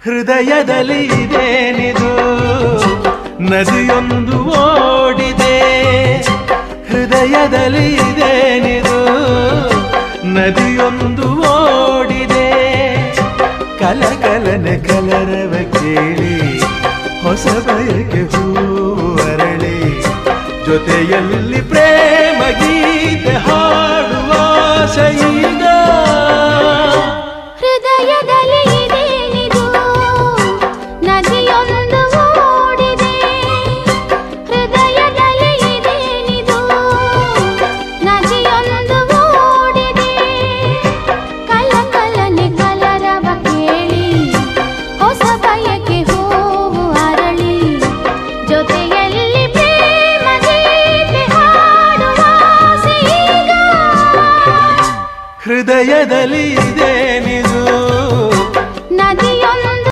ಹೃದಯದಲ್ಲಿ ಇದೇನಿದು ನದಿಯೊಂದು ಓಡಿದೆ. ಹೃದಯದಲ್ಲಿ ಇದೇನಿದು ನದಿಯೊಂದು ಓಡಿದೆ. ಕಲಕಲನೆ ಕಲರವ ಕೇಳಿ ಹೊಸ ಬಯಕೆ ಹೂವು ಅರಳಿ ಜೊತೆಯಲ್ಲಿ ಪ್ರೇಮ ಗೀತೆ ಹಾಡುವ ಆಸೆಯೀಗ. ಹೃದಯದಲ್ಲಿ ಇದೇನಿದು ನದಿಯೊಂದು ಓಡಿದೆ. ಹೃದಯದಲ್ಲಿ ಇದೇನಿದು ನದಿಯೊಂದು ಓಡಿದೆ. ಕಲಕಲನೆ ಕಲರವ ಕೇಳಿ ಹೊಸ ಬಯಕೆ ಹೂವು ಅರಳಿ ಜೊತೆಯಲ್ಲಿ ಪ್ರೇಮ ಗೀತೆ ಹಾಡುವ ಆಸೆಯೀಗ. ಹೃದಯದಲ್ಲಿ